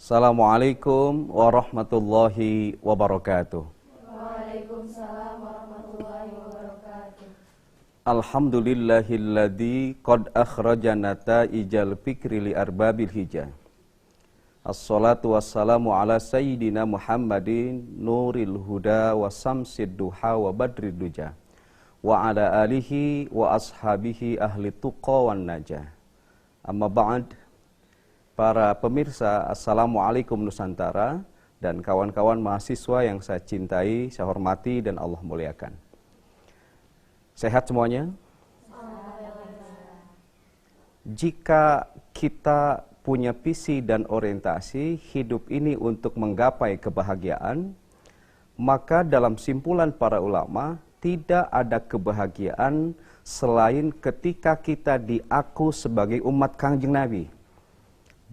Assalamualaikum warahmatullahi wabarakatuh. Waalaikumsalam warahmatullahi wabarakatuh. Alhamdulillahilladzi qad akhrajana ta'ijal fikri li arbabil hijah. Assalatu wassalamu ala sayyidina Muhammadin nuril huda wa samsid duha wa badrid duja wa ala alihi wa ashabihi ahli tuqa wan najah. Amma ba'd. Para pemirsa, Assalamualaikum Nusantara dan kawan-kawan mahasiswa yang saya cintai, saya hormati dan Allah muliakan. Sehat semuanya? Jika kita punya visi dan orientasi hidup ini untuk menggapai kebahagiaan, maka dalam simpulan para ulama, tidak ada kebahagiaan selain ketika kita diaku sebagai umat Kangjeng Nabi.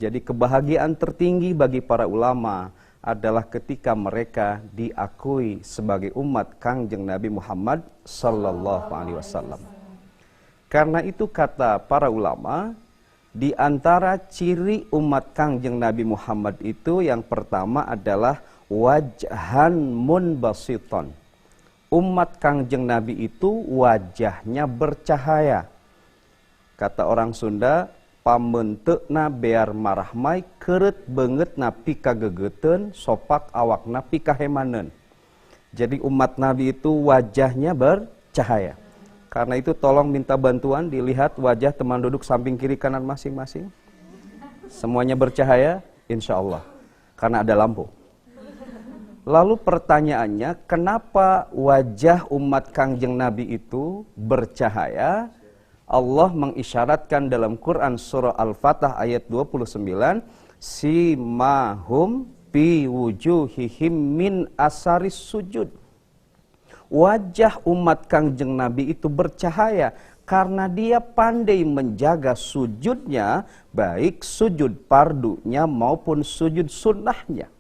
Jadi kebahagiaan tertinggi bagi para ulama adalah ketika mereka diakui sebagai umat Kangjeng Nabi Muhammad sallallahu alaihi wasallam. Karena itu kata para ulama, di antara ciri umat Kangjeng Nabi Muhammad itu yang pertama adalah wajhan munbasiton. Umat Kangjeng Nabi itu wajahnya bercahaya. Kata orang Sunda, pamentekna bear marahmai keret banget napi kagegeten sopak awak napi kahemanen. Jadi umat Nabi itu wajahnya bercahaya. Karena itu tolong minta bantuan dilihat wajah teman duduk samping kiri kanan masing-masing. Semuanya bercahaya, insya Allah. Karena ada lampu. Lalu pertanyaannya, kenapa wajah umat Kangjeng Nabi itu bercahaya? Allah mengisyaratkan dalam Quran surah Al-Fatah ayat 29, simahum bi wujuhihim min asaris sujud. Wajah umat Kangjeng Nabi itu bercahaya karena dia pandai menjaga sujudnya, baik sujud pardunya maupun sujud sunnahnya.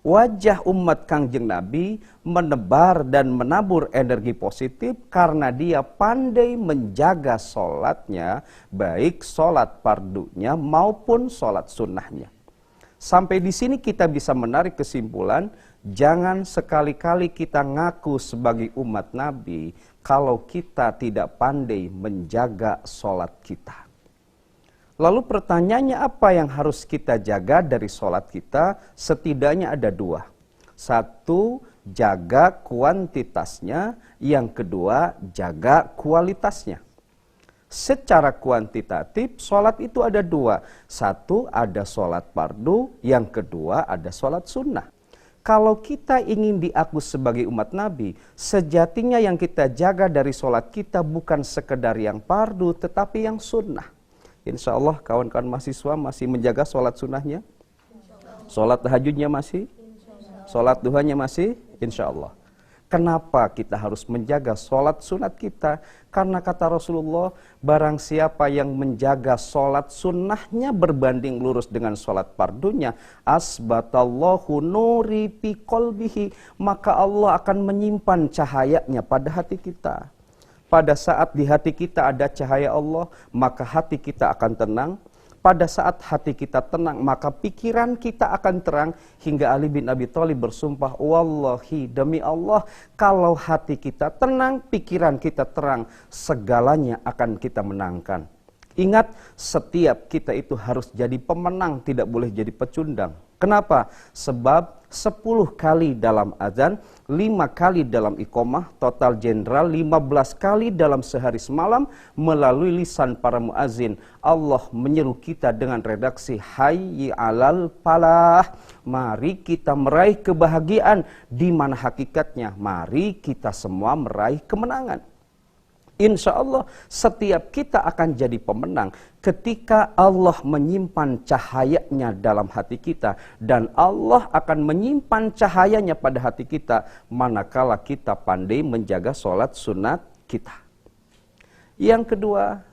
Wajah umat Kangjeng Nabi menebar dan menabur energi positif karena dia pandai menjaga sholatnya, baik sholat pardunya maupun sholat sunnahnya. Sampai di sini kita bisa menarik kesimpulan, jangan sekali-kali kita ngaku sebagai umat Nabi kalau kita tidak pandai menjaga sholat kita. Lalu pertanyaannya apa yang harus kita jaga dari sholat kita? Setidaknya ada dua. Satu, jaga kuantitasnya. Yang kedua, jaga kualitasnya. Secara kuantitatif, sholat itu ada dua. Satu, ada sholat fardu. Yang kedua, ada sholat sunnah. Kalau kita ingin diaku sebagai umat Nabi, sejatinya yang kita jaga dari sholat kita bukan sekedar yang fardu, tetapi yang sunnah. Insya Allah kawan-kawan mahasiswa masih menjaga sholat sunnahnya, sholat tahajudnya masih, sholat duhanya masih, insya Allah. Kenapa kita harus menjaga sholat sunat kita? Karena kata Rasulullah, barang siapa yang menjaga sholat sunnahnya berbanding lurus dengan sholat fardunya, asbatallahu nuri fi qalbihi, maka Allah akan menyimpan cahayanya pada hati kita. Pada saat di hati kita ada cahaya Allah, maka hati kita akan tenang. Pada saat hati kita tenang, maka pikiran kita akan terang. Hingga Ali bin Abi Thalib bersumpah, wallahi demi Allah, kalau hati kita tenang, pikiran kita terang, segalanya akan kita menangkan. Ingat, setiap kita itu harus jadi pemenang, tidak boleh jadi pecundang. Kenapa? Sebab 10 kali dalam azan, 5 kali dalam iqamah, total jenderal 15 kali dalam sehari semalam melalui lisan para muazin. Allah menyeru kita dengan redaksi hayyi alal falah. Mari kita meraih kebahagiaan, di mana hakikatnya mari kita semua meraih kemenangan. Insya Allah setiap kita akan jadi pemenang ketika Allah menyimpan cahayanya dalam hati kita. Dan Allah akan menyimpan cahayanya pada hati kita manakala kita pandai menjaga sholat sunat kita. Yang kedua,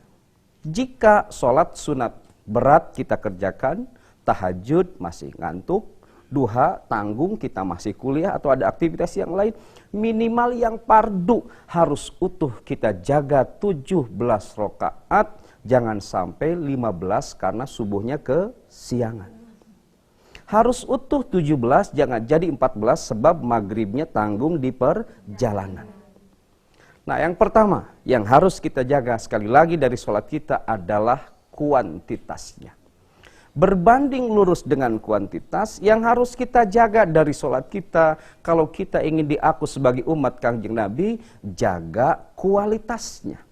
jika sholat sunat berat kita kerjakan, tahajud masih ngantuk, duha tanggung kita masih kuliah atau ada aktivitas yang lain, minimal yang fardu harus utuh kita jaga 17 rakaat, jangan sampai 15 karena subuhnya kesiangan. Harus utuh 17, jangan jadi 14 sebab maghribnya tanggung di perjalanan. Nah, yang pertama yang harus kita jaga sekali lagi dari sholat kita adalah kuantitasnya. Berbanding lurus dengan kuantitas, yang harus kita jaga dari sholat kita, kalau kita ingin diaku sebagai umat Kangjeng Nabi, jaga kualitasnya.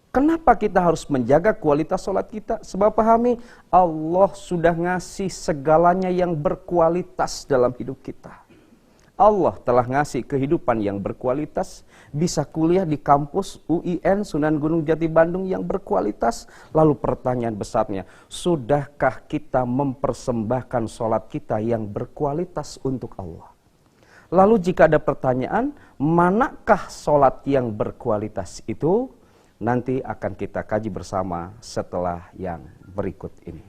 Kenapa kita harus menjaga kualitas sholat kita? Sebab pahami, Allah sudah ngasih segalanya yang berkualitas dalam hidup kita. Allah telah ngasih kehidupan yang berkualitas, bisa kuliah di kampus UIN Sunan Gunung Jati Bandung yang berkualitas. Lalu pertanyaan besarnya, sudahkah kita mempersembahkan sholat kita yang berkualitas untuk Allah? Lalu jika ada pertanyaan, manakah sholat yang berkualitas itu? Nanti akan kita kaji bersama setelah yang berikut ini.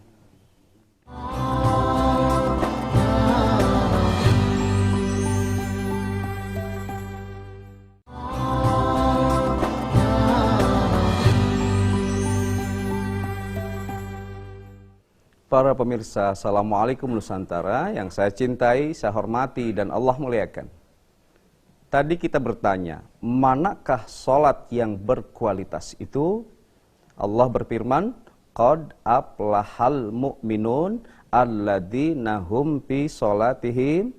Para pemirsa, Assalamualaikum Nusantara yang saya cintai, saya hormati, dan Allah muliakan. Tadi kita bertanya, manakah sholat yang berkualitas itu? Allah berfirman, Qad aflahal mu'minun alladzina hum fi sholatihim.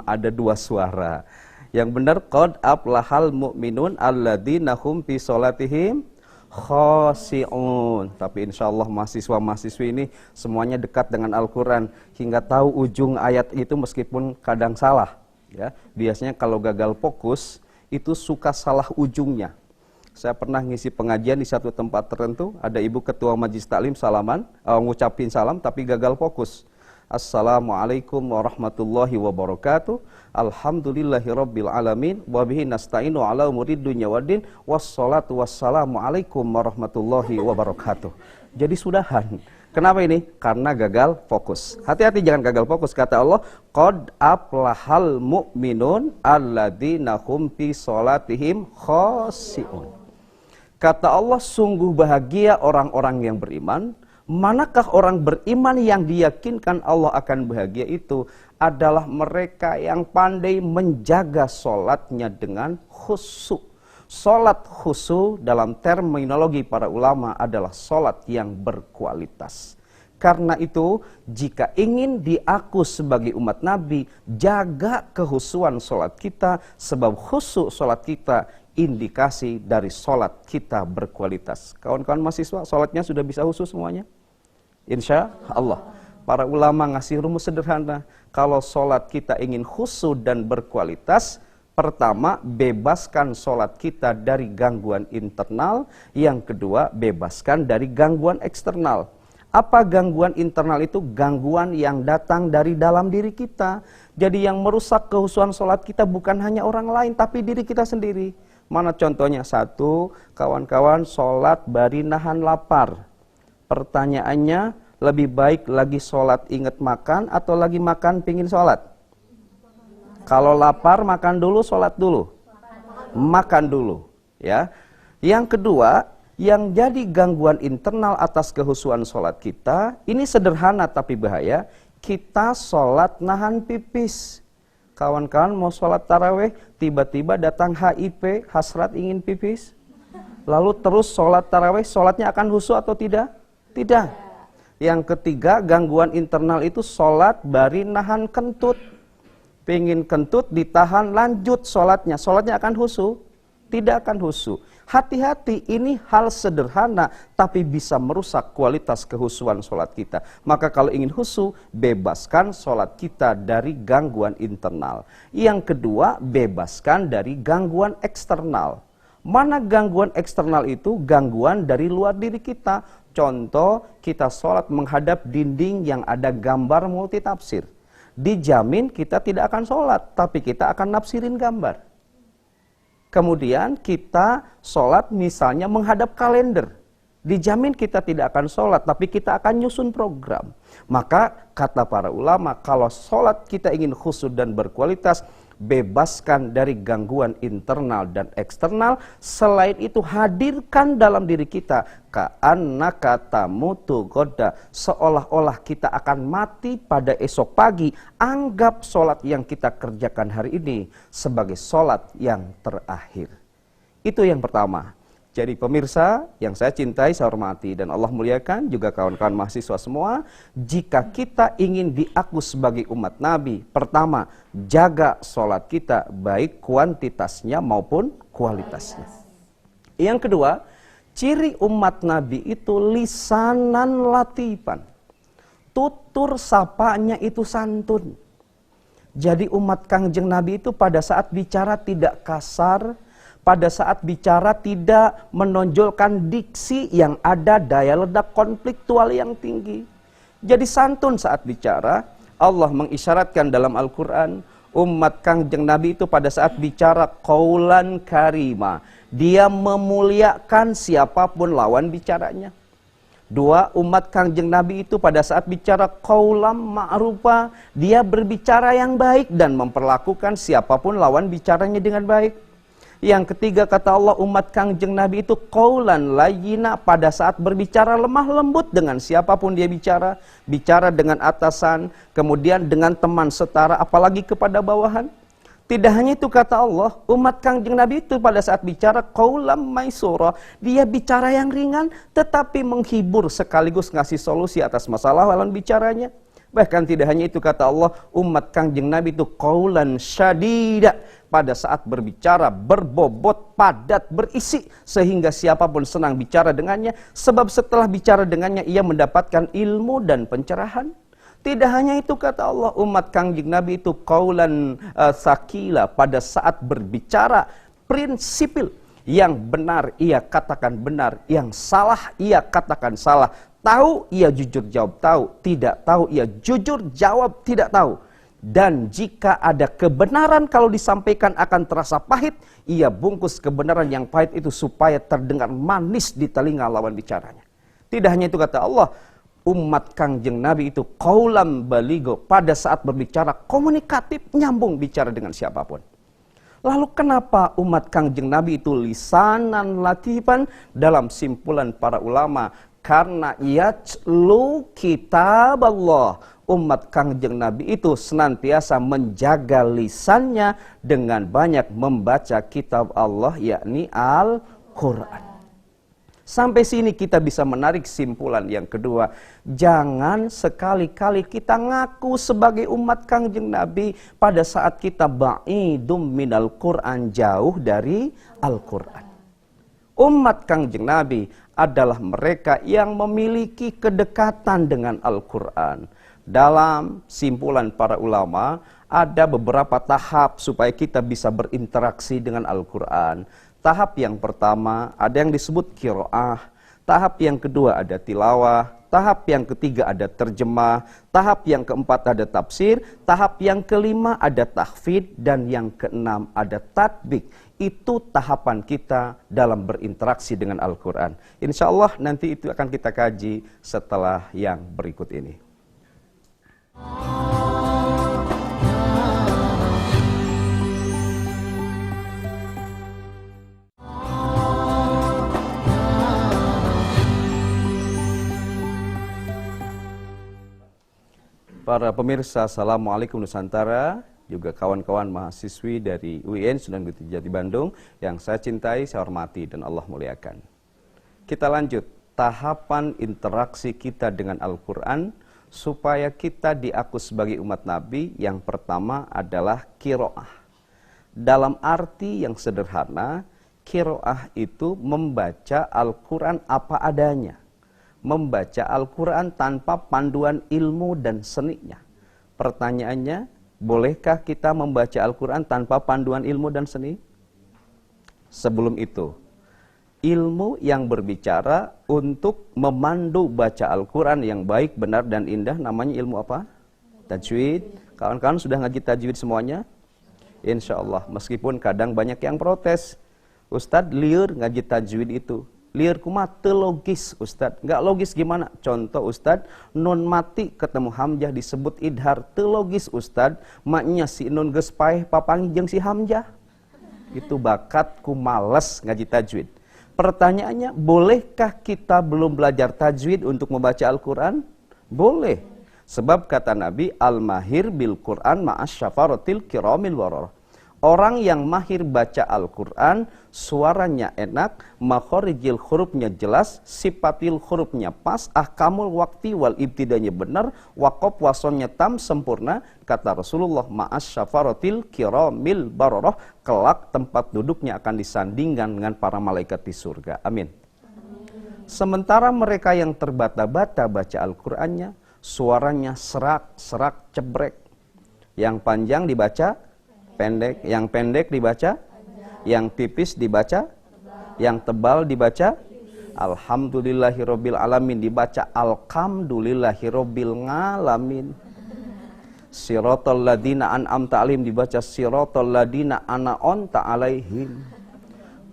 Ada dua suara. Yang benar, Qad aflahal mu'minun alladzina hum fi sholatihim khasi'un. Tapi insya Allah mahasiswa-mahasiswi ini semuanya dekat dengan Al-Quran hingga tahu ujung ayat itu meskipun kadang salah. Ya, biasanya kalau gagal fokus itu suka salah ujungnya. Saya pernah ngisi pengajian di satu tempat tertentu, ada ibu ketua majelis taklim salaman, ngucapin salam tapi gagal fokus. Assalamualaikum warahmatullahi wabarakatuh. Alhamdulillahirabbil alamin wa bihi nasta'inu ala umuri dunya waddin wassalatu wassalamu alaikum warahmatullahi wabarakatuh. Jadi sudahan. Kenapa ini? Karena gagal fokus. Hati-hati jangan gagal fokus. Kata Allah, Qad aflahal mu'minun alladzina hum fi sholatihim khasi'un. Kata Allah, sungguh bahagia orang-orang yang beriman. Manakah orang beriman yang diyakinkan Allah akan bahagia itu? Adalah mereka yang pandai menjaga sholatnya dengan khusyuk. Sholat khusyuk dalam terminologi para ulama adalah sholat yang berkualitas. Karena itu, jika ingin diaku sebagai umat Nabi, jaga kehusuan sholat kita, sebab khusyuk sholat kita indikasi dari sholat kita berkualitas. Kawan-kawan mahasiswa, sholatnya sudah bisa khusyuk semuanya? Insya Allah. Para ulama ngasih rumus sederhana, kalau sholat kita ingin khusyuk dan berkualitas, pertama, bebaskan sholat kita dari gangguan internal. Yang kedua, bebaskan dari gangguan eksternal. Apa gangguan internal itu? Gangguan yang datang dari dalam diri kita. Jadi yang merusak kehusuan sholat kita bukan hanya orang lain, tapi diri kita sendiri. Mana contohnya? Satu, kawan-kawan sholat bari nahan lapar. Pertanyaannya, lebih baik lagi sholat ingat makan atau lagi makan pingin sholat? Kalau lapar makan dulu, sholat dulu. Makan dulu, ya. Yang kedua, yang jadi gangguan internal atas kehusuan sholat kita, ini sederhana tapi bahaya. Kita sholat nahan pipis. Kawan-kawan mau sholat taraweh, tiba-tiba datang HIP, hasrat ingin pipis. Lalu terus sholat taraweh, sholatnya akan khusyuk atau tidak? Tidak. Yang ketiga, gangguan internal itu sholat bari nahan kentut. Pengen kentut ditahan, lanjut sholatnya. Sholatnya akan khusyuk? Tidak akan khusyuk. Hati-hati, ini hal sederhana tapi bisa merusak kualitas kehusuan sholat kita. Maka kalau ingin khusyuk, bebaskan sholat kita dari gangguan internal. Yang kedua, bebaskan dari gangguan eksternal. Mana gangguan eksternal itu? Gangguan dari luar diri kita. Contoh, kita sholat menghadap dinding yang ada gambar multitafsir. Dijamin kita tidak akan sholat, tapi kita akan nafsirin gambar. Kemudian kita sholat misalnya menghadap kalender. Dijamin kita tidak akan sholat, tapi kita akan nyusun program. Maka kata para ulama, kalau sholat kita ingin khusyuk dan berkualitas, bebaskan dari gangguan internal dan eksternal. Selain itu hadirkan dalam diri kita ka'annaka tamutu ghoda, seolah-olah kita akan mati pada esok pagi. Anggap sholat yang kita kerjakan hari ini sebagai sholat yang terakhir. Itu yang pertama. Jadi pemirsa yang saya cintai, saya hormati, dan Allah muliakan, juga kawan-kawan mahasiswa semua, jika kita ingin diaku sebagai umat Nabi, pertama, jaga sholat kita, baik kuantitasnya maupun kualitasnya. Yang kedua, ciri umat Nabi itu lisanan latifan. Tutur sapanya itu santun. Jadi umat Kangjeng Nabi itu pada saat bicara tidak kasar, pada saat bicara tidak menonjolkan diksi yang ada daya ledak konfliktual yang tinggi. Jadi santun saat bicara. Allah mengisyaratkan dalam Al-Quran, umat Kangjeng Nabi itu pada saat bicara qaulan karima, dia memuliakan siapapun lawan bicaranya. Dua, umat Kangjeng Nabi itu pada saat bicara qaulam ma'rufa, dia berbicara yang baik dan memperlakukan siapapun lawan bicaranya dengan baik. Yang ketiga, kata Allah, umat Kangjeng Nabi itu qaulan layyina, pada saat berbicara lemah lembut dengan siapapun dia bicara. Bicara dengan atasan, kemudian dengan teman setara, apalagi kepada bawahan. Tidak hanya itu, kata Allah, umat Kangjeng Nabi itu pada saat bicara qaulam maisura, dia bicara yang ringan tetapi menghibur sekaligus ngasih solusi atas masalah lawan bicaranya. Bahkan tidak hanya itu, kata Allah, umat Kangjeng Nabi itu qaulan syadida, pada saat berbicara berbobot, padat, berisi, sehingga siapapun senang bicara dengannya, sebab setelah bicara dengannya ia mendapatkan ilmu dan pencerahan. Tidak hanya itu, kata Allah, umat Kangjeng Nabi itu qaulan sakila, pada saat berbicara prinsipil, yang benar ia katakan benar, yang salah ia katakan salah. Tahu, ia jujur jawab tahu. Tidak tahu, ia jujur jawab tidak tahu. Dan jika ada kebenaran kalau disampaikan akan terasa pahit, ia bungkus kebenaran yang pahit itu supaya terdengar manis di telinga lawan bicaranya. Tidak hanya itu, kata Allah, umat Kangjeng Nabi itu qaulam baligo, pada saat berbicara komunikatif, nyambung bicara dengan siapapun. Lalu kenapa umat Kangjeng Nabi itu lisanan latifan? Dalam simpulan para ulama, karena yatlu kitab Allah, umat Kangjeng Nabi itu senantiasa menjaga lisannya dengan banyak membaca kitab Allah, yakni Al-Quran. Sampai sini kita bisa menarik simpulan yang kedua. Jangan sekali-kali kita ngaku sebagai umat Kangjeng Nabi pada saat kita ba'idum minal Quran, jauh dari Al-Quran. Umat Kangjeng Nabi adalah mereka yang memiliki kedekatan dengan Al-Quran. Dalam simpulan para ulama, ada beberapa tahap supaya kita bisa berinteraksi dengan Al-Quran. Tahap yang pertama ada yang disebut qiraah, tahap yang kedua ada tilawah, tahap yang ketiga ada terjemah, tahap yang keempat ada tafsir, tahap yang kelima ada tahfidz, dan yang keenam ada tatbik. Itu tahapan kita dalam berinteraksi dengan Al-Quran. Insya Allah nanti itu akan kita kaji setelah yang berikut ini. Para pemirsa, Assalamualaikum Nusantara, juga kawan-kawan mahasiswi dari UIN Sunan Gunung Jati Bandung yang saya cintai, saya hormati, dan Allah muliakan. Kita lanjut tahapan interaksi kita dengan Al-Quran supaya kita diaku sebagai umat Nabi. Yang pertama adalah qiraah. Dalam arti yang sederhana, qiraah itu membaca Al-Quran apa adanya. Membaca Al-Quran tanpa panduan ilmu dan seninya. Pertanyaannya, bolehkah kita membaca Al-Quran tanpa panduan ilmu dan seni? Sebelum itu, ilmu yang berbicara untuk memandu baca Al-Quran yang baik, benar, dan indah, namanya ilmu apa? Tajwid. Kawan-kawan sudah ngaji tajwid semuanya? Insya Allah, meskipun kadang banyak yang protes, Ustadz liur ngaji tajwid itu. lieur kumaha teu logis Ustad. Nggak logis gimana? Contoh Ustad, nun mati ketemu hamzah disebut idhar. Teu logis Ustad, maknya si nun geus paeh papanggih jeung si hamzah. Itu bakatku males ngaji tajwid. Pertanyaannya, bolehkah kita belum belajar tajwid untuk membaca Al-Quran? Boleh. Sebab kata Nabi, al-mahir bil Quran ma'as syafaratil kiramil wararah. Orang yang mahir baca Al-Quran, suaranya enak, makhorijil hurufnya jelas, sipatil hurufnya pas, ahkamul wakti wal ibtidanya benar, waqaf wasonnya tam sempurna, kata Rasulullah, ma'as syafaratil kiramil bararah, kelak tempat duduknya akan disandingkan dengan para malaikat di surga. Amin. Sementara mereka yang terbata-bata baca Al-Qurannya, suaranya serak-serak cebrek. Yang panjang dibaca pendek, yang pendek dibaca, yang tipis dibaca, yang tebal dibaca, alhamdulillahirabbil alamin dibaca alhamdulillahirabbil ngalamin. Siratal ladina an'amta alaihim dibaca siratal ladina an'amta alaihim.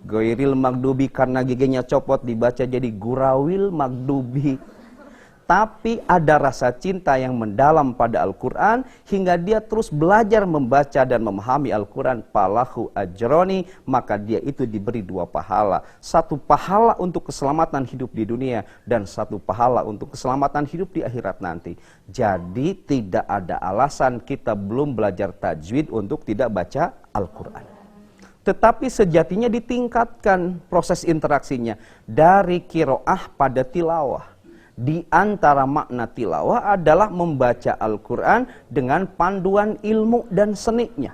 Ghairil magdubi karena giginya copot dibaca jadi gurawil magdubi. Tapi ada rasa cinta yang mendalam pada Al-Quran hingga dia terus belajar membaca dan memahami Al-Quran. Falahu ajroni, maka dia itu diberi 2 pahala. 1 pahala untuk keselamatan hidup di dunia dan 1 pahala untuk keselamatan hidup di akhirat nanti. Jadi tidak ada alasan kita belum belajar tajwid untuk tidak baca Al-Quran. Tetapi sejatinya ditingkatkan proses interaksinya dari qiraah pada tilawah. Di antara makna tilawah adalah membaca Al-Quran dengan panduan ilmu dan seninya.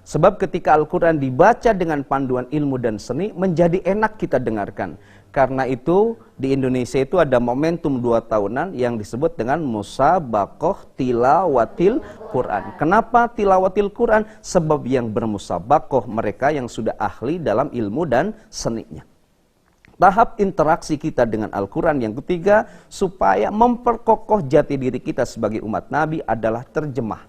Sebab ketika Al-Quran dibaca dengan panduan ilmu dan seni, menjadi enak kita dengarkan. Karena itu di Indonesia itu ada momentum 2 tahunan yang disebut dengan musabaqah tilawatil Quran. Kenapa tilawatil Quran? Sebab yang bermusabaqah mereka yang sudah ahli dalam ilmu dan seninya. Tahap interaksi kita dengan Al-Quran yang ketiga, supaya memperkokoh jati diri kita sebagai umat Nabi adalah terjemah.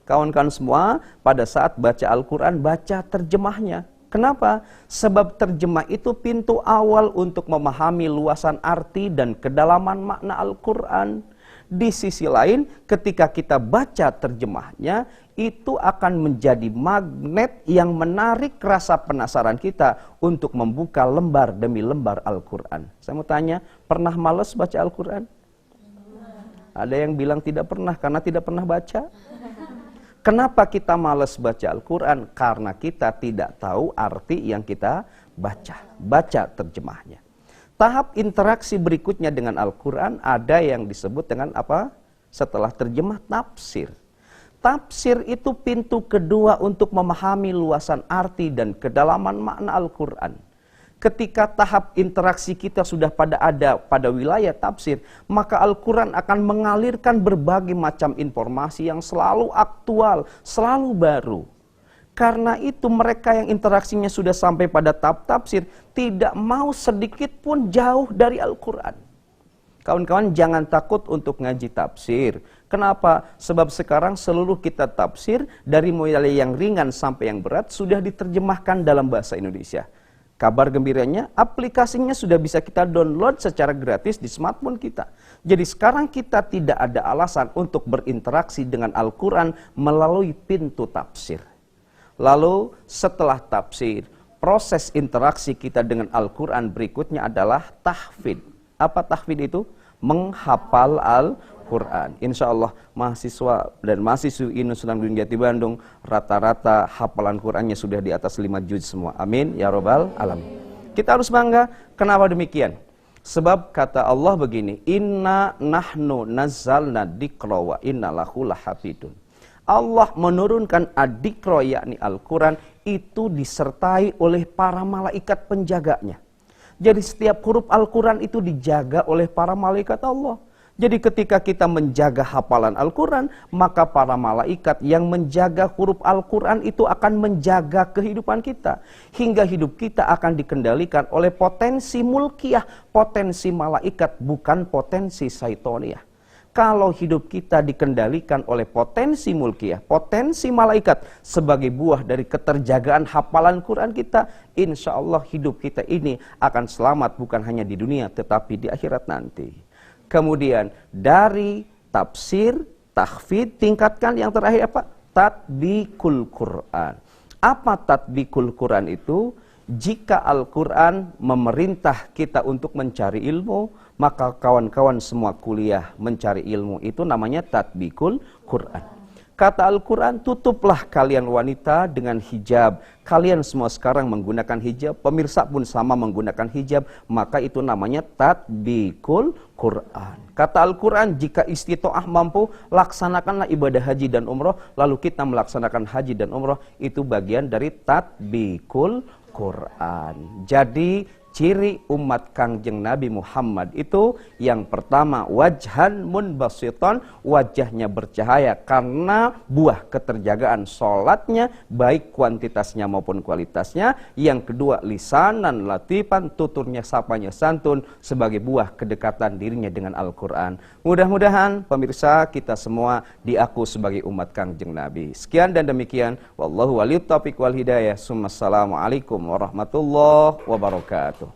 Kawan-kawan semua, pada saat baca Al-Quran, baca terjemahnya. Kenapa? Sebab terjemah itu pintu awal untuk memahami luasan arti dan kedalaman makna Al-Quran. Di sisi lain, ketika kita baca terjemahnya, itu akan menjadi magnet yang menarik rasa penasaran kita untuk membuka lembar demi lembar Al-Quran. Saya mau tanya, pernah malas baca Al-Quran? Ada yang bilang tidak pernah karena tidak pernah baca. Kenapa kita malas baca Al-Quran? Karena kita tidak tahu arti yang kita baca terjemahnya. Tahap interaksi berikutnya dengan Al-Quran ada yang disebut dengan apa? Setelah terjemah, tafsir. Tafsir itu pintu kedua untuk memahami luasan arti dan kedalaman makna Al-Quran. Ketika tahap interaksi kita sudah pada wilayah tafsir, maka Al-Quran akan mengalirkan berbagai macam informasi yang selalu aktual, selalu baru. Karena itu mereka yang interaksinya sudah sampai pada tahap tafsir tidak mau sedikit pun jauh dari Al-Quran. Kawan-kawan jangan takut untuk ngaji tafsir. Kenapa? Sebab sekarang seluruh kitab tafsir dari mulai yang ringan sampai yang berat sudah diterjemahkan dalam bahasa Indonesia. Kabar gembiranya, aplikasinya sudah bisa kita download secara gratis di smartphone kita. Jadi sekarang kita tidak ada alasan untuk berinteraksi dengan Al-Quran melalui pintu tafsir. Lalu setelah tafsir, proses interaksi kita dengan Al-Quran berikutnya adalah tahfidz. Apa tahfidz itu? Menghafal Al-Quran. Insya Allah mahasiswa dan mahasiswi Inus Sunan Gunung Jati Bandung rata-rata hafalan Qurannya sudah di atas 5 juz semua. Amin ya robbal alamin. Kita harus bangga. Kenapa demikian? Sebab kata Allah begini, Inna nahnu nazzalna dzikra wa inna lahu lahafidun. Allah menurunkan ad-dzikra yakni Al-Quran itu disertai oleh para malaikat penjaganya. Jadi setiap huruf Al-Quran itu dijaga oleh para malaikat Allah. Jadi ketika kita menjaga hafalan Al-Quran, maka para malaikat yang menjaga huruf Al-Quran itu akan menjaga kehidupan kita. Hingga hidup kita akan dikendalikan oleh potensi mulkiyah, potensi malaikat, bukan potensi syaitoniah. Kalau hidup kita dikendalikan oleh potensi mulkiyah, potensi malaikat sebagai buah dari keterjagaan hafalan Quran kita, insya Allah hidup kita ini akan selamat bukan hanya di dunia tetapi di akhirat nanti. Kemudian dari tafsir, tahfidz, tingkatkan yang terakhir apa? Tatbikul Quran. Apa tatbikul Quran itu? Jika Al-Quran memerintah kita untuk mencari ilmu, maka kawan-kawan semua kuliah mencari ilmu itu namanya tatbikul Quran. Kata Al-Quran, tutuplah kalian wanita dengan hijab. Kalian semua sekarang menggunakan hijab, pemirsa pun sama menggunakan hijab, maka itu namanya tatbikul Quran. Kata Al-Quran, jika istitoah mampu, laksanakanlah ibadah haji dan umroh, lalu kita melaksanakan haji dan umroh, itu bagian dari tatbikul Quran. Jadi ciri umat Kangjeng Nabi Muhammad itu yang pertama wajhan munbasiton, wajahnya bercahaya karena buah keterjagaan sholatnya baik kuantitasnya maupun kualitasnya. Yang kedua lisanan latifan, tuturnya sapanya santun sebagai buah kedekatan dirinya dengan Al-Quran. Mudah-mudahan pemirsa kita semua diaku sebagai umat Kangjeng Nabi. Sekian dan demikian, wallahu waliyut taufiq wal hidayah. Assalamualaikum warahmatullahi wabarakatuh.